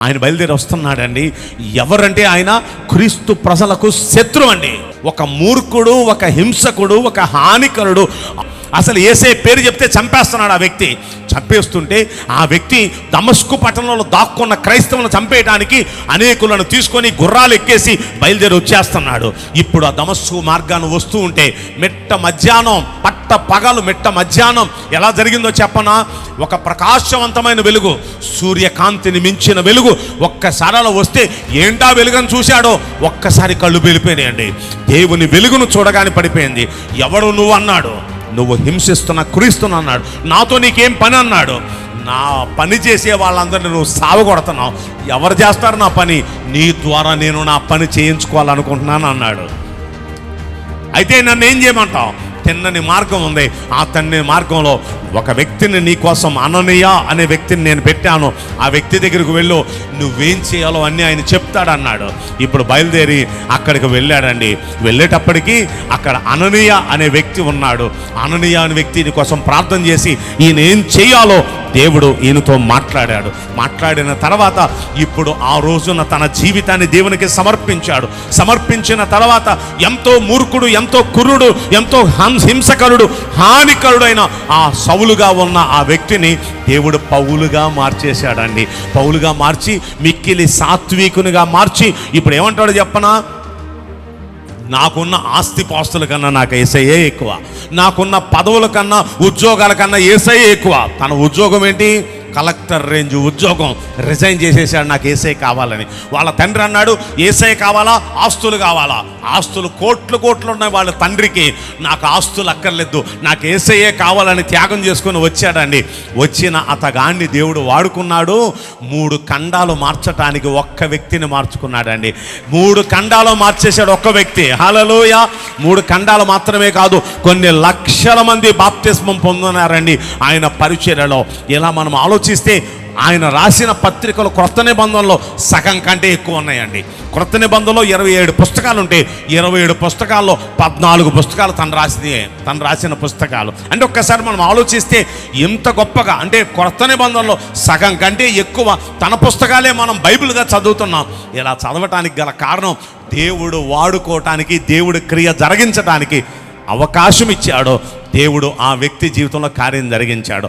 ఆయన బయలుదేరి వస్తున్నాడండి. ఎవరంటే ఆయన క్రీస్తు ప్రజలకు శత్రువు అండి. ఒక మూర్ఖుడు, ఒక హింసకుడు, ఒక హానికరుడు. అసలు యేసే పేరు చెప్తే చంపేస్తున్నాడు. ఆ వ్యక్తి చంపేస్తుంటే ఆ వ్యక్తి దమస్కు పట్టణంలో దాక్కున్న క్రైస్తవులను చంపేయడానికి అనేకులను తీసుకొని గుర్రాలు ఎక్కేసి బయలుదేరి వచ్చేస్తున్నాడు. ఇప్పుడు ఆ దమస్కు మార్గాన్ని వస్తూ ఉంటే మిట్ట మధ్యాహ్నం, పట్ట పగలు మిట్ట మధ్యాహ్నం ఎలా జరిగిందో చెప్పనా? ఒక ప్రకాశవంతమైన వెలుగు, సూర్యకాంతిని మించిన వెలుగు ఒక్కసారి అలా వస్తే ఏంటా వెలుగును చూశాడో ఒక్కసారి కళ్ళు వెళ్ళిపోయినాయండి. దేవుని వెలుగును చూడగానే పడిపోయింది. ఎవడు నువ్వు అన్నాడు. నువ్వు హింసిస్తున్న క్రీస్తుని అన్నాడు. నాతో నీకేం పని అన్నాడు. నా పని చేసే వాళ్ళందరినీ నువ్వు సావగొడుతున్నావు. ఎవరు చేస్తారు నా పని? నీ ద్వారా నేను నా పని చేయించుకోవాలనుకుంటున్నాను అన్నాడు. అయితే నన్ను ఏం చేయమంటావు? తిన్నని మార్గం ఉంది. ఆ తిన్నని మార్గంలో ఒక వ్యక్తిని నీ కోసం, అననీయ అనే వ్యక్తిని నేను పెట్టాను. ఆ వ్యక్తి దగ్గరకు వెళ్ళు, నువ్వేం చేయాలో అన్నీ ఆయన చెప్తాడన్నాడు. ఇప్పుడు బయలుదేరి అక్కడికి వెళ్ళాడండి. వెళ్ళేటప్పటికీ అక్కడ అననీయ అనే వ్యక్తి ఉన్నాడు. అననీయ అనే వ్యక్తి నీ కోసం ప్రార్థన చేసి ఈయన ఏం చేయాలో దేవుడు ఈయనతో మాట్లాడాడు. మాట్లాడిన తర్వాత ఇప్పుడు ఆ రోజున తన జీవితాన్ని దేవునికి సమర్పించాడు. సమర్పించిన తర్వాత ఎంతో మూర్ఖుడు, ఎంతో కురుడు, ఎంతో హింసకరుడు, హానికరుడైన ఆ సౌలుగా ఉన్న ఆ వ్యక్తిని దేవుడు పౌలుగా మార్చేశాడండి. పౌలుగా మార్చి మిక్కిలి సాత్వికునిగా మార్చి ఇప్పుడు ఏమంటాడు చెప్పనా? నాకున్న ఆస్తిపాస్తుల కన్నా నాకు యేసయ్యే ఎక్కువ. నాకున్న పదవుల కన్నా, ఉద్యోగాల కన్నా యేసయ్యే ఎక్కువ. తన ఉద్యోగం ఏంటి? కలెక్టర్ రేంజ్ ఉద్యోగం. రిజైన్ చేసేసాడు నాకు యేసయ్య కావాలని. వాళ్ళ తండ్రి అన్నాడు, యేసయ్య కావాలా? ఆస్తులు కావాలా? ఆస్తులు కోట్లు కోట్లు ఉన్నాయి వాళ్ళ తండ్రికి. నాకు ఆస్తులు అక్కర్లేదు, నాకు యేసయ్యే కావాలని త్యాగం చేసుకొని వచ్చాడండి. వచ్చిన అతగాన్ని దేవుడు వాడుకున్నాడు. 3 ఖండాలు మార్చడానికి ఒక్క వ్యక్తిని మార్చుకున్నాడండి. 3 ఖండాలు మార్చేశాడు ఒక్క వ్యక్తి. హల్లెలూయా. 3 ఖండాలు మాత్రమే కాదు, కొన్ని లక్షల మంది బాప్తిస్మం పొందుతున్నారండి ఆయన పరిచర్యలో. ఇలా మనం ఆలోచిస్తే ఆయన రాసిన పత్రికలు క్రొత్త నిబంధనలో సగం కంటే ఎక్కువ ఉన్నాయండి. క్రొత్త నిబంధనలో 27 పుస్తకాలు ఉంటే 27 పుస్తకాల్లో 14 పుస్తకాలు తను రాసిన పుస్తకాలు. అంటే ఒక్కసారి మనం ఆలోచిస్తే ఎంత గొప్పగా, అంటే క్రొత్త నిబంధనలో సగం కంటే ఎక్కువ తన పుస్తకాలే మనం బైబిల్గా చదువుతున్నాం. ఇలా చదవటానికి గల కారణం దేవుడు వాడుకోవటానికి, దేవుడు క్రియ జరిగించడానికి అవకాశం ఇచ్చాడు. దేవుడు ఆ వ్యక్తి జీవితంలో కార్యం జరిగించాడు.